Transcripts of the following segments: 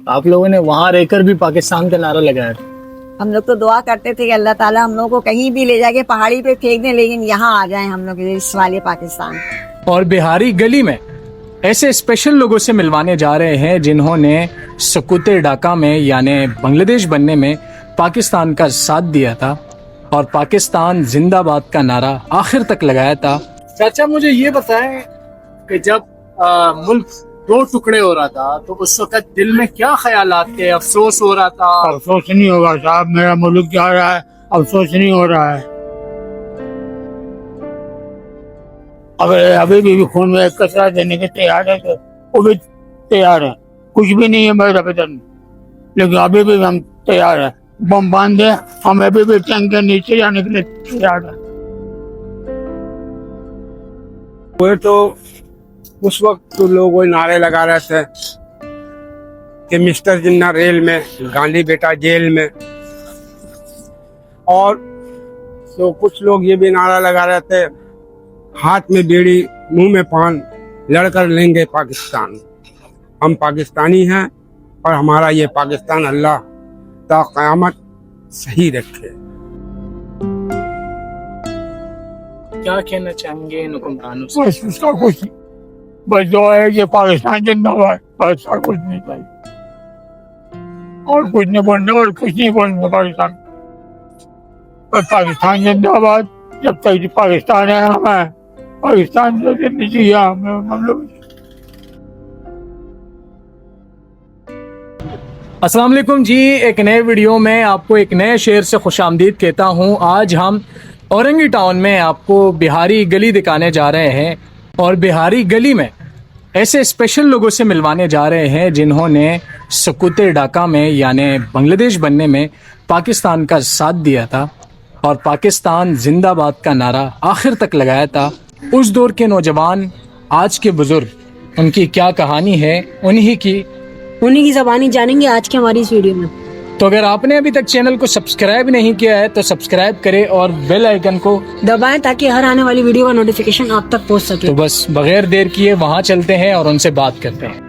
आप लोगों ने वहां रहकर भी पाकिस्तान का नारा लगाया था। हम लोग तो दुआ करते थे कि अल्लाह ताला हम लोग को कहीं भी ले जाके पहाड़ी पे फेंक दें, लेकिन यहाँ आ जाएं हम लोग इस वाले पाकिस्तान। और बिहारी गली में ऐसे स्पेशल लोगों से मिलवाने जा रहे हैं जिन्होंने सकूते ढाका में यानी बांग्लादेश बनने में पाकिस्तान का साथ दिया था और पाकिस्तान जिंदाबाद का नारा आखिर तक लगाया था। चाचा मुझे ये बताएं कि जब मुल्क दो टुकड़े हो रहा था तो उस वक्त दिल में क्या ख्यालात थे? अफसोस हो रहा था? अफसोस नहीं होगा साहब, मेरा मुल्क जा रहा है, अफसोस नहीं हो रहा है। अगर अभी भी खून में कचरा देने के तैयार है तो वो भी तैयार है। कुछ भी नहीं है मेरा वेतन, लेकिन अभी भी हम तैयार है। बम बांध दे, हम अभी भी टैंक के नीचे जाने के लिए तैयार है। वो तो उस वक्त तो लोग वही नारे लगा रहे थे कि मिस्टर जिन्ना रेल में, गांधी बेटा जेल में। और तो कुछ लोग ये भी नारा लगा रहे थे, हाथ में बीड़ी मुंह में पान, लड़कर लेंगे पाकिस्तान। हम पाकिस्तानी हैं और हमारा ये पाकिस्तान अल्लाह ता क़यामत सही रखे। क्या कहना चाहेंगे इन हुक्मरानों से? बस उसका कुछ बस जो है ये पाकिस्तान जिंदाबाद, बस और कुछ नहीं चाहिए। और कुछ नहीं बोलने, और कुछ नहीं बोलने पाकिस्तान, बस पाकिस्तान जिंदाबाद। जब तक पाकिस्तान है हमें पाकिस्तान जो देनी चाहिए हम लोग। अस्सलाम वालेकुम जी, एक नए वीडियो में आपको एक नए शहर से खुशामदीद कहता हूँ। आज हम औरंगी टाउन में आपको बिहारी गली दिखाने जा रहे हैं और बिहारी गली में ऐसे स्पेशल लोगों से मिलवाने जा रहे हैं जिन्होंने सकूते ढाका में यानी बांग्लादेश बनने में पाकिस्तान का साथ दिया था और पाकिस्तान जिंदाबाद का नारा आखिर तक लगाया था। उस दौर के नौजवान, आज के बुजुर्ग, उनकी क्या कहानी है उन्हीं की ज़बानी जानेंगे आज की हमारी इस वीडियो में। तो अगर आपने अभी तक चैनल को सब्सक्राइब नहीं किया है तो सब्सक्राइब करें और बेल आइकन को दबाएं ताकि हर आने वाली वीडियो का नोटिफिकेशन आप तक पहुंच सके। तो बस बगैर देर किए वहां चलते हैं और उनसे बात करते हैं।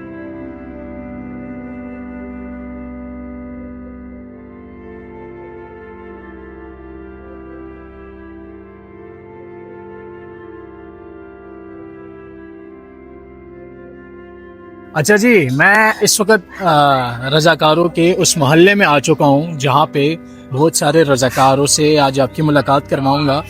अच्छा जी, मैं इस वक्त रज़ाकारों के उस मोहल्ले में आ चुका हूँ जहाँ पे बहुत सारे रज़ाकारों से आज आपकी मुलाकात करवाऊँगा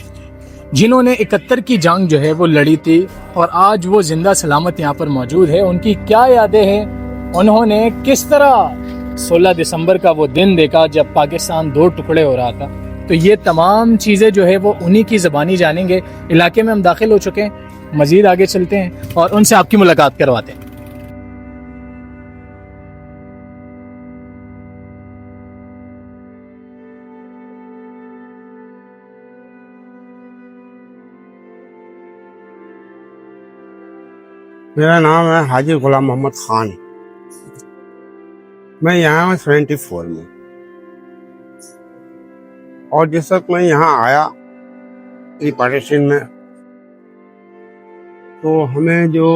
जिन्होंने 71 की जंग जो है वो लड़ी थी और आज वो जिंदा सलामत यहाँ पर मौजूद है। उनकी क्या यादें हैं, उन्होंने किस तरह 16 दिसंबर का वो दिन देखा जब पाकिस्तान दो टुकड़े हो रहा था, तो ये तमाम चीज़ें जो है वो उन्हीं की ज़बानी जानेंगे। इलाके में हम दाखिल हो चुके हैं, मज़ीद आगे चलते हैं और उनसे आपकी मुलाकात करवाते हैं। मेरा नाम है हाजी गुलाम मोहम्मद खान। मैं यहाँ हूँ 74 में, और जिस वक्त मैं यहाँ आया ये पार्टीशन में, तो हमें जो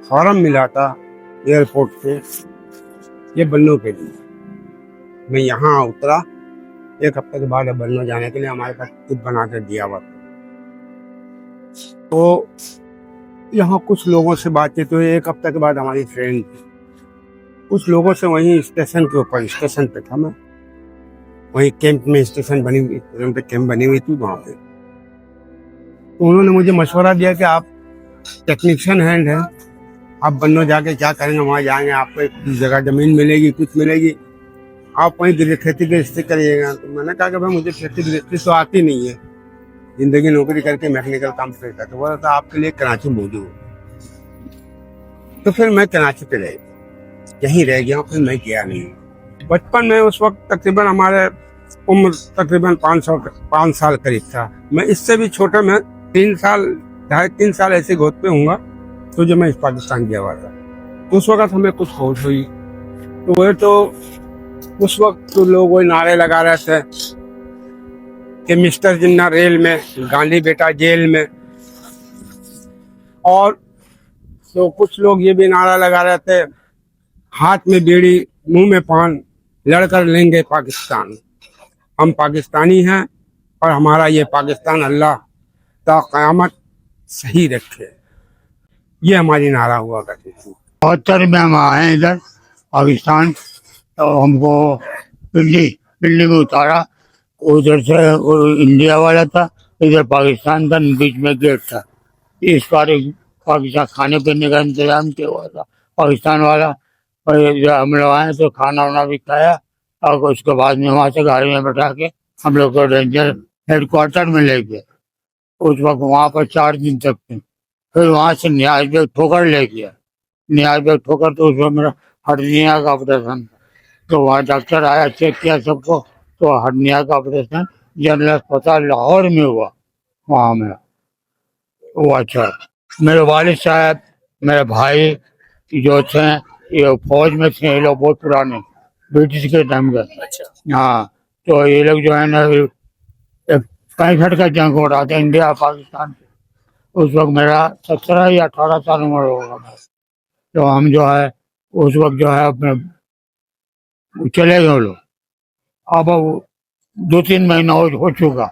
फॉर्म मिला था एयरपोर्ट से ये बन्नों के लिए, मैं यहाँ उतरा। एक हफ्ते के बाद बन्नों जाने के लिए हमारे पास टिकट बना कर दिया हुआ था। तो यहाँ कुछ लोगों से बातचीत हुई। एक हफ्ते के बाद हमारी ट्रेन थी, कुछ लोगों से वहीं स्टेशन के ऊपर, स्टेशन पे था मैं, वहीं कैंप में स्टेशन बनी हुई, ट्रेन पे कैंप बनी हुई थी वहाँ पे। तो उन्होंने मुझे मशवरा दिया कि आप टेक्नीशियन हैंड हैं, आप बन्नों जाके क्या करेंगे, वहाँ जाएंगे आपको एक जगह ज़मीन मिलेगी, कुछ मिलेगी, आप वहीं खेती गृहस्थी करिएगा। तो मैंने कहा कि भाई मुझे खेती गृहस्थी तो आती नहीं है, जिंदगी नौकरी करके मैकेनिकल काम करता। तो बोला था आपके लिए कराची मौजूद। तो फिर मैं कराची पे यहीं रह गया, फिर मैं गया नहीं। बचपन में उस वक्त तकरीबन हमारे उम्र तकरीबन 5 साल करीब था। मैं इससे भी छोटा, मैं 3 साल 2.5-3 साल ऐसे गोद पे हूँगा तो जो मैं इस पाकिस्तान गया हुआ था। उस वक्त हमें कुछ होश हुई, तो वह तो उस वक्त तो लोग वही नारे लगा रहे थे कि मिस्टर जिन्ना रेल में, गांधी बेटा जेल में। और तो कुछ लोग ये भी नारा लगा रहे थे हाथ में बीड़ी मुंह में पान, लड़कर लेंगे पाकिस्तान। हम पाकिस्तानी हैं और हमारा ये पाकिस्तान अल्लाह ता क़यामत सही रखे, ये हमारी नारा हुआ करती थी। 72 में हम आए हैं इधर पाकिस्तान, तो हमको दिल्ली में उतारा। उधर से वो इंडिया वाला था, इधर पाकिस्तान था, बीच में गेट था। इस बार पाकिस्तान खाने पीने का इंतजाम किया हुआ था पाकिस्तान वाला। और जब हम लोग आए तो खाना वाना भी खाया, और उसके बाद में वहाँ से गाड़ी में बैठा के हम लोग को रेंजर हेडक्वार्टर में ले गए। उस वक्त वहाँ पर 4 दिन तक थे। फिर वहाँ से न्याज बेग ठोकर ले गया। न्याज बेग ठोकर तो उसमें मेरा हर्निया का ऑपरेशन था। तो वहाँ डॉक्टर आया, चेक किया सबको, तो हर्निया का ऑपरेशन जनरल अस्पताल लाहौर में हुआ। वहाँ में वो अच्छा है। मेरे वालिद साहब, मेरे भाई जो थे ये फौज में थे, ये लोग बहुत पुराने ब्रिटिश के टाइम के। अच्छा। हाँ, तो ये लोग जो है ना 65 का जंग हो रहा था इंडिया पाकिस्तान। उस वक्त मेरा 17 या 18 साल उम्र होगा। तो हम जो है उस वक्त जो है अपने चले गए वो लोग। अब 2-3 महीना हो चुका,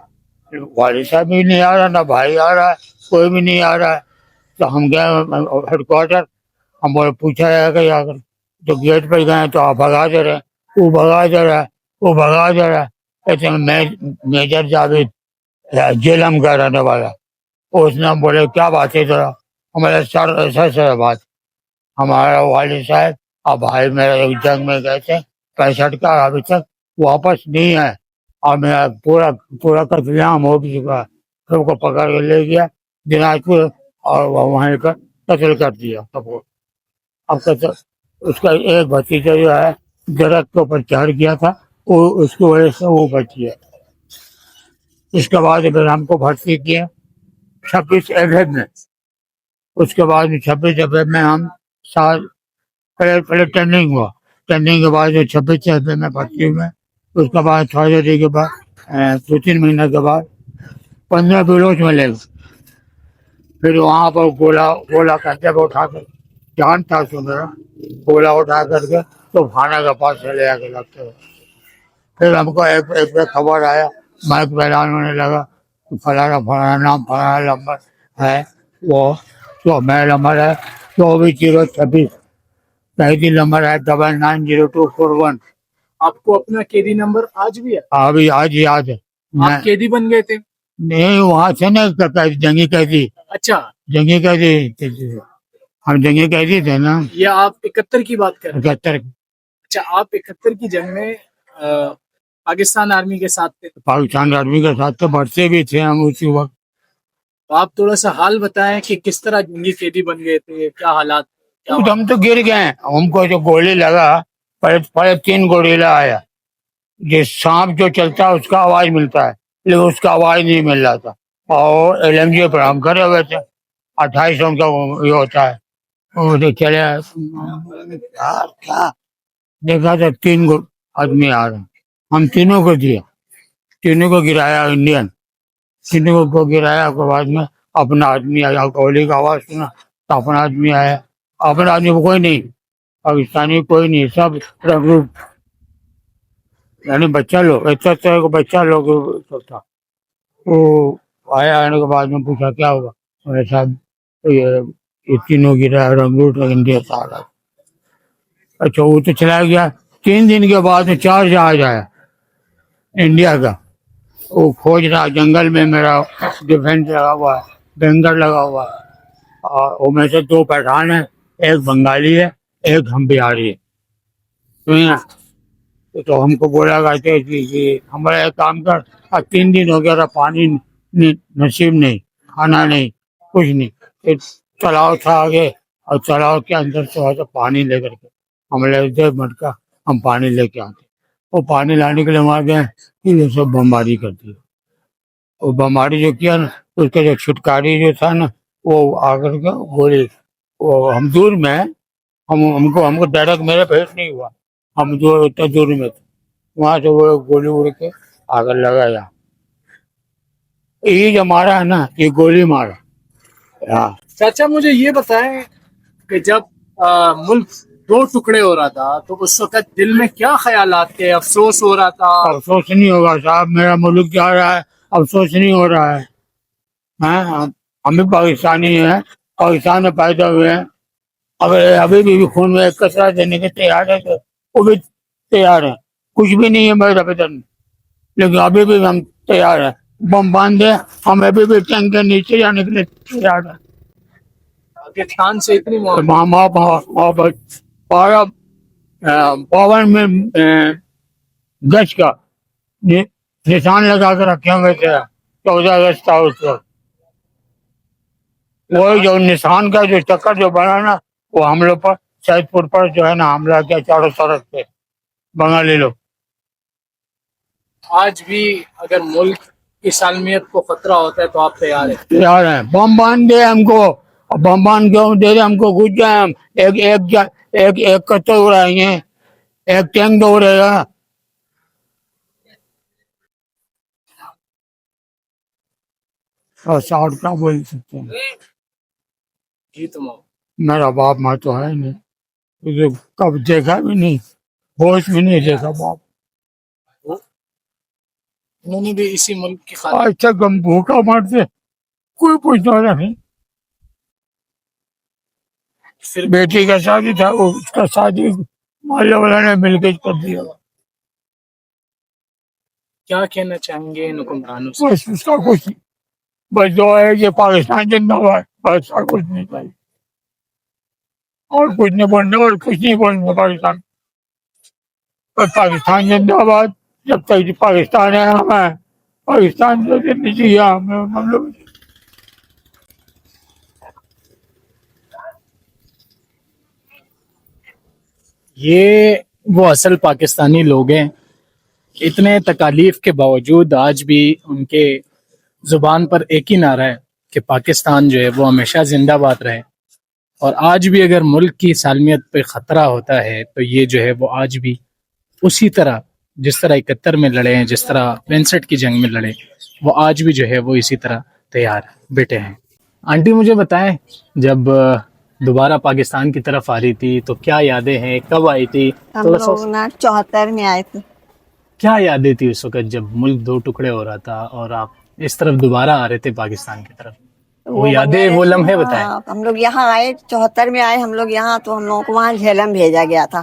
वालिद साहब भी नहीं आ रहा, ना भाई आ रहा है, कोई भी नहीं आ रहा है। तो हम गए हेडक्वार्टर, हम बोले पूछा जाएगा आकर। तो गेट पर गए तो आप भगा दे रहे, वो भगा दे रहा है, वो भगा दे रहा है। ऐसे में मेजर जावेद जेलम का रहने वाला, उसने हम बोले क्या बात है जरा। हमारे सर ऐसा बात, हमारा वालिद साहब और भाई मेरा एक जंग में गए थे 65 का, अभी तक वापस नहीं है। और मेरा पूरा पूरा कत्लेआम हो भी चुका है। सबको पकड़ के ले गया दिनाजपुर और वहीं पर कत्ल कर दिया सबको। अब कत्ल उसका एक भतीजा जो है दरख्त के ऊपर चढ़ गया था, वो उसकी वजह से वो बच गया। इसके बाद फिर हमको भर्ती किया 26 अप्रैल में। उसके बाद 26 अप्रैल में हम साल पहले ट्रेनिंग हुआ। ट्रेनिंग के बाद जो 26 अप्रैल में भर्ती हुए, उसके बाद थोड़ी देर के बाद 2-3 महीने के बाद 15 बिलोच में ले गए। फिर वहाँ पर गोला करके उठा कर, जान था उसको मेरा, गोला उठा करके तो खाना के पास चले आके लगते हुए। फिर हमको एक खबर आया, माइक पर ऐलान होने लगा कि फलाना नाम फलाना नंबर है, वो तो मेरा नंबर है 24-026, कैदी नंबर है 990241। आपको अपना केदी नंबर आज भी है? अभी आज याद है। आप केदी बन गए थे? नहीं, वहाँ से ना जंगी कैदी, अच्छा। जंगी कैदी, हम जंगी कैदी थे ना। ये आप 71 की बात कर रहे हैं? 71। अच्छा, आप 71 की जंग में पाकिस्तान आर्मी के साथ थे? पाकिस्तान आर्मी के साथ तो बढ़ते भी थे हम उसी वक्त। तो आप थोड़ा सा हाल बताएं कि किस तरह जंगी कैदी बन गए थे, क्या हालात, क्या तो हम तो गिर गए। हमको जो गोली लगा, पहले 3 गोलीला आया। जिस सांप जो चलता है उसका आवाज मिलता है, लेकिन उसका आवाज नहीं मिल रहा था। और LMG पर हम करे हुए थे, 28 का ये होता है। वो चले यार, क्या देखा था 3 आदमी आ रहे, हम तीनों को दिया, तीनों को गिराया। इंडियन तीनों को गिराया के बाद में अपना आदमी आया, गोली का आवाज सुना तो अपना आदमी आया। अपना आदमी कोई नहीं, पाकिस्तानी कोई नहीं, सब रंगरूप, यानी बच्चा लोग, इतना तरह को बच्चा लोग सब था। वो आया, आने के बाद में पूछा क्या हुआ, मेरे साहब ये तीनों गिरा, रंगरूट इंडिया से आ रहा। अच्छा, वो तो चला गया। 3 दिन के बाद में 4 जहाज आया इंडिया का। वो खोज रहा जंगल में, मेरा डिफेंस लगा हुआ है, बैंगर लगा हुआ है, और वो में से 2 पठान है, एक बंगाली है, एक हम बिहारी है। तो हमको बोला करते कि हमारा एक काम कर, अब 3 दिन हो गया, पानी नसीब नहीं, खाना नहीं, कुछ नहीं। एक तालाब था आगे, और तालाब के अंदर से वहाँ से पानी लेकर के हम ले मटका, हम पानी लेके आते। वो पानी लाने के लिए वहाँ गए, ये सब बमबारी कर दी। वो बमबारी जो किया ना, उसका जो छुटकारी जो था ना, वो आकर के गोली, वो हम दूर में हैं, हमको डायरेक्ट मेरे भेंट नहीं हुआ, हम जो इतना दूर में थे, वहां से वो गोली उड़ के आकर लगाया। ये जो मारा है ना, ये गोली मारा। हाँ। चाचा मुझे ये बताएं कि जब मुल्क दो टुकड़े हो रहा था तो उस वक्त दिल में क्या ख्यालात थे, अफसोस हो रहा था? अफसोस नहीं होगा साहब, मेरा मुल्क जा रहा है, अफसोस नहीं हो रहा है। हैं हम भी पाकिस्तानी हैं, पाकिस्तान में पैदा हुए हैं। अगर अभी भी खून में कसरा देने के तैयार है तो वो भी तैयार है। कुछ भी नहीं है मेरा बदन, लेकिन अभी भी हम तैयार है। बम बांध दे, हम अभी भी टैंक के नीचे जाने के लिए तैयार है। पाकिस्तान से इतनी मोहब्बत 52 में गज का निशान लगा कर रखे हुए थे। 14 अगस्त था उस वक्त। वो जो निशान का जो चक्कर जो बना ना, वो हम लोग पर सैदपुर पर जो है ना हमला किया चारों तरफ से बंगाली लोग। आज भी अगर मुल्क की सालमियत को खतरा होता है तो आप तैयार हैं? तैयार है। बम बांध दे हमको, और बम बांध क्यों दे दे हमको, घुस जाए हम। एक कत्ते उड़ाएंगे, एक टैंक दौड़ेगा। और साउथ क्या बोल सकते हैं। जी तुम मेरा बाप माँ तो है नहीं, तुझे कब देखा भी नहीं, होश भी नहीं देखा बाप। उन्होंने भी इसी मुल्क की खातिर आज तक हम भूखा मरते, कोई पूछने वाला नहीं। फिर बेटी का शादी था, वो उसका शादी मोहल्ले वाला ने मिलकर कर दिया। क्या कहना चाहेंगे इन हुक्मरानों से? बस उसका कुछ नहीं, बस दुआ है कि पाकिस्तान जिंदाबाद, बस और कुछ नहीं चाहिए। और कुछ नहीं बोलना, और कुछ नहीं बोलना। पाकिस्तान, बस पाकिस्तान जिंदाबाद। जब तक पाकिस्तान है हम हैं, पाकिस्तान जो देनी चाहिए हम लोग। ये वो असल पाकिस्तानी लोग हैं। इतने तकालीफ के बावजूद आज भी उनके जुबान पर एक ही नारा है कि पाकिस्तान जो है वो हमेशा जिंदाबाद रहे। और आज भी अगर मुल्क की सालमियत पे ख़तरा होता है तो ये जो है वो आज भी उसी तरह, जिस तरह 71 में लड़े हैं, जिस तरह 65 की जंग में लड़े, वो आज भी जो है वो इसी तरह तैयार बैठे हैं। आंटी मुझे बताएं, जब दोबारा पाकिस्तान की तरफ आ रही थी तो क्या यादें हैं, कब आई थी? हम थोड़ा सा लोग ना 74 में आए थे। क्या यादें थी उस वक्त जब मुल्क दो टुकड़े हो रहा था और आप इस तरफ दोबारा आ रहे थे पाकिस्तान की तरफ? वो यादें, वो लम्हे बताएं। हाँ, हम लोग यहाँ आए 74 में आए हम लोग यहाँ, तो हम लोगों को वहाँ झेलम भेजा गया था।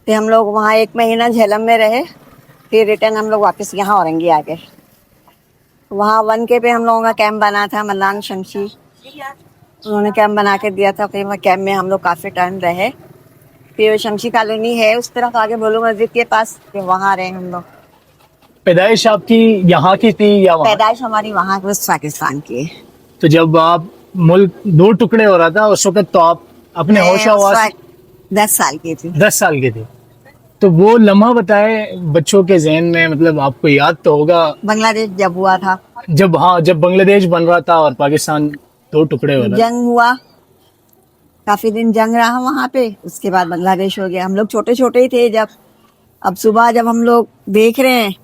फिर हम लोग वहाँ 1 महीना झेलम में रहे, फिर रिटर्न हम लोग वापस यहाँ औरंगी आ गए। वहाँ 1K पे हम लोगों का कैंप बना था, मल्लान शमशी उन्होंने कैंप बना के दिया था। फिर वहाँ कैंप में हम लोग काफ़ी टाइम रहे। फिर शमशी कॉलोनी है उस तरफ आगे बोलो मस्जिद के पास, फिर वहाँ रहे हम लोग। पैदाइश आपकी यहाँ की थी या वहाँ? पैदाइश हमारी वहाँ पाकिस्तान की है। तो जब आप मुल्क दो टुकड़े हो रहा था उस वक्त तो आप अपने मैं होशो उस हवास वक्त 10 साल की थी। 10 साल के थे। तो वो लम्हा बताए बच्चों के जहन में, मतलब आपको याद तो होगा बांग्लादेश जब हुआ था, जब बांग्लादेश बन रहा था और पाकिस्तान दो टुकड़े हो रहा था। जंग हुआ, काफी दिन जंग रहा वहाँ पे, उसके बाद बांग्लादेश हो गया। हम लोग छोटे छोटे ही थे जब। अब सुबह जब हम लोग देख रहे हैं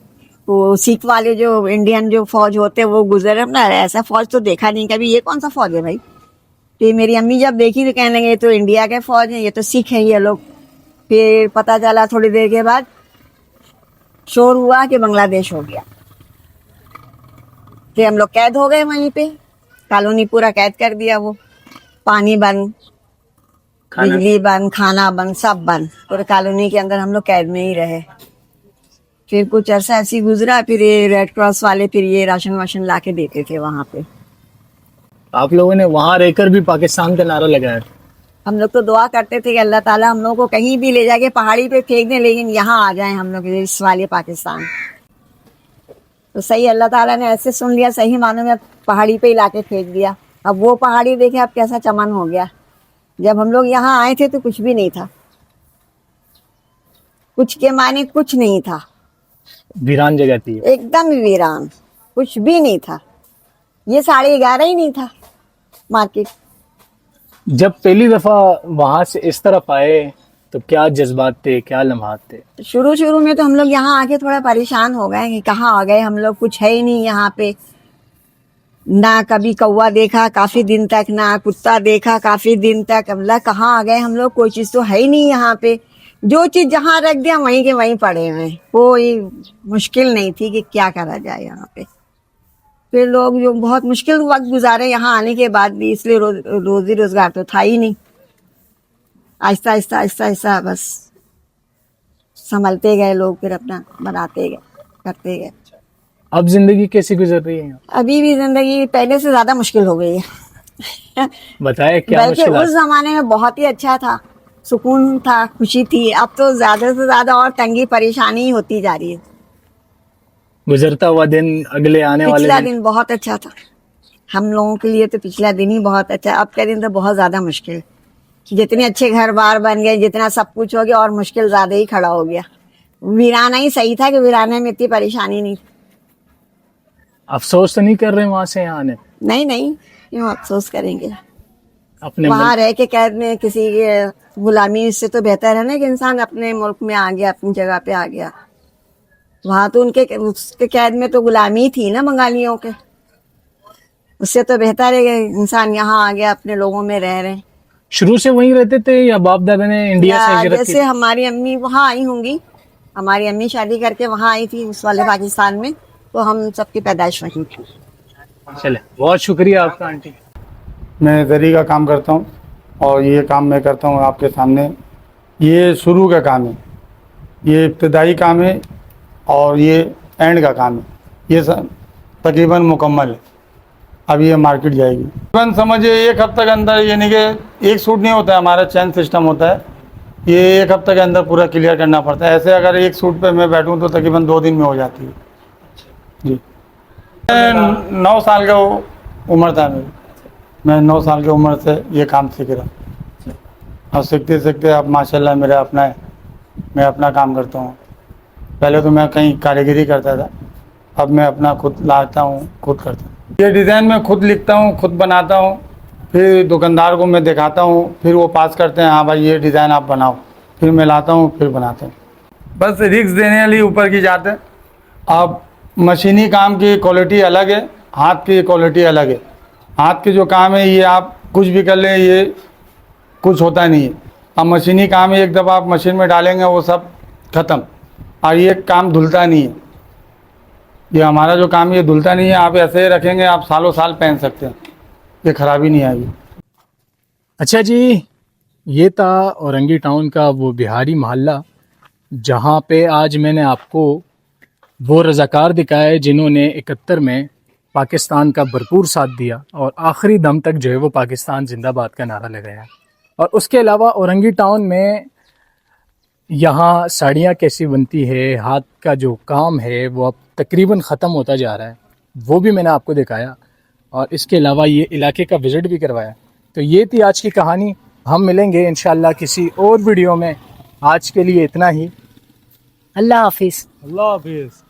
वो सिख वाले जो इंडियन जो फौज होते हैं वो गुजर रहे ना, ऐसा फौज तो देखा नहीं कभी, ये कौन सा फौज है भाई? तो मेरी अम्मी जब देखी तो कहने लगे ये तो इंडिया के फौज है, ये तो सिख है ये लोग। फिर पता चला थोड़ी देर के बाद शोर हुआ कि बांग्लादेश हो गया। फिर हम लोग कैद हो गए वहीं पे, कॉलोनी पूरा कैद कर दिया। वो पानी बंद, बिजली बंद, खाना बंद, सब बंद, पूरे कॉलोनी के अंदर हम लोग कैद में ही रहे। फिर कुछ अरसा ऐसी गुजरा, फिर ये रेड क्रॉस वाले फिर ये राशन वाशन ला के देते थे वहाँ पे। आप लोगों ने वहां रहकर भी पाकिस्तान का नारा लगाया? हम लोग तो दुआ करते थे कि अल्लाह ताला हम लोग को कहीं भी ले जाके पहाड़ी पे फेंक दें, लेकिन यहाँ आ जाए हम लोग इस वाले पाकिस्तान। तो सही अल्लाह ताला ने ऐसे सुन लिया, सही मानों में पहाड़ी पे ही लाके फेंक दिया। अब वो पहाड़ी देखे अब कैसा चमन हो गया। जब हम लोग यहाँ आए थे तो कुछ भी नहीं था, कुछ के माने कुछ नहीं था, वीरान जगह थी। एकदम वीरान, कुछ भी नहीं था। ये 11:30 ही नहीं था मार्केट। जब पहली दफा वहां से इस तरफ आए तो क्या जज्बात थे, क्या लम्हात थे? शुरू शुरू में तो हम लोग यहाँ आके थोड़ा परेशान हो गए कि कहाँ आ गए हम लोग, कुछ है ही नहीं यहाँ पे। ना कभी कौवा देखा काफी दिन तक, ना कुत्ता देखा काफी दिन तक। अब ला कहाँ आ गए हम लोग, कोई चीज तो है ही नहीं यहाँ पे। जो चीज जहाँ रख दिया वहीं के वहीं पड़े हुए हैं। कोई मुश्किल नहीं थी कि क्या करा जाए यहाँ पे। फिर लोग जो बहुत मुश्किल वक्त गुजारे यहाँ आने के बाद भी, इसलिए रोजी रोजगार तो था ही नहीं। आहिस्ता आहिस्ता आहिस्ता आहिस्ता बस संभलते गए लोग, फिर अपना बनाते गए, करते गए। अब जिंदगी कैसी गुजर रही है? अभी भी जिंदगी पहले से ज्यादा मुश्किल हो गई है। बताए क्या बल्कि मुश्किल उस जमाने में बहुत ही अच्छा था, सुकून था, खुशी थी। अब तो ज्यादा से ज्यादा और तंगी परेशानी ही होती जा रही है। गुजरता हुआ दिन, अगले आने वाले पिछला दिन? दिन बहुत अच्छा था हम लोगों के लिए, तो पिछला दिन ही बहुत अच्छा। अब का दिन तो बहुत ज्यादा मुश्किल, कि जितने अच्छे घर बार बन गए, जितना सब कुछ हो गया, और मुश्किल ज्यादा ही खड़ा हो गया। वीराना ही सही था कि वीराने में इतनी परेशानी नहीं। अफसोस तो नहीं कर रहे वहां से यहाँ आने? नहीं नहीं, क्यों अफसोस करेंगे। अपने वहां रह के कैद में किसी के गुलामी से तो बेहतर है ना कि इंसान अपने मुल्क में आ गया, अपनी जगह पे आ गया। वहां तो उसके कैद में तो गुलामी थी ना बंगालियों के। उससे तो बेहतर है कि इंसान यहाँ आ गया, अपने लोगों में रह रहे हैं। शुरू से वहीं रहते थे या बाप दादा ने इंडिया से या हिजरत की? जैसे हमारी अम्मी वहाँ आई होंगी, हमारी अम्मी शादी करके वहाँ आई थी उस वाले पाकिस्तान में, तो हम सबकी पैदाइश वहीं थी। चले, बहुत शुक्रिया आपका आंटी। मैं जरी का काम करता हूँ और ये काम मैं करता हूँ आपके सामने। ये शुरू का काम है, ये इब्तदाई काम है और ये एंड का काम है। ये सब तकरीबन मुकम्मल है। अब ये मार्केट जाएगी तकरीबन समझिए 1 हफ्ते के अंदर। ये नहीं कि एक सूट नहीं होता है, हमारा चेन सिस्टम होता है। ये 1 हफ्ते के अंदर पूरा क्लियर करना पड़ता है। ऐसे अगर एक सूट पे मैं बैठूँ तो तकरीबन 2 दिन में हो जाती है जी। 9 साल का उम्र था मेरी। मैं 9 साल की उम्र से ये काम सीख रहा। और सीखते सीखते अब माशाल्लाह मेरा अपना है, मैं अपना काम करता हूँ। पहले तो मैं कहीं कारीगरी करता था, अब मैं अपना खुद लाता हूँ, खुद करता हूँ। ये डिज़ाइन मैं खुद लिखता हूँ, खुद बनाता हूँ, फिर दुकानदार को मैं दिखाता हूँ, फिर वो पास करते हैं, हाँ भाई ये डिज़ाइन आप बनाओ। फिर मैं लाता हूँ, फिर बनाता हूँ। बस रिक्स देने वाली ऊपर की जाते हैं। अब मशीनी काम की क्वालिटी अलग है, हाथ की क्वालिटी अलग है। हाथ के जो काम है ये आप कुछ भी कर लें, ये कुछ होता नहीं है। अब मशीनी काम है, एक दफ़ा आप मशीन में डालेंगे वो सब ख़त्म। और ये काम धुलता नहीं है। ये हमारा जो काम है ये धुलता नहीं है। आप ऐसे ही रखेंगे, आप सालों साल पहन सकते हैं, ये ख़राबी नहीं आएगी। अच्छा जी, ये था औरंगी टाउन का वो बिहारी मोहल्ला जहाँ पे आज मैंने आपको वो रज़ाकार दिखाए जिन्होंने 71 में पाकिस्तान का भरपूर साथ दिया और आखिरी दम तक जो है वो पाकिस्तान जिंदाबाद का नारा लगाया। और उसके अलावा औरंगी टाउन में यहाँ साड़ियाँ कैसी बनती है, हाथ का जो काम है वो अब तकरीबन ख़त्म होता जा रहा है, वो भी मैंने आपको दिखाया। और इसके अलावा ये इलाके का विज़िट भी करवाया। तो ये थी आज की कहानी। हम मिलेंगे इंशाल्लाह किसी और वीडियो में। आज के लिए इतना ही। अल्लाह हाफिज़। अल्लाह हाफिज।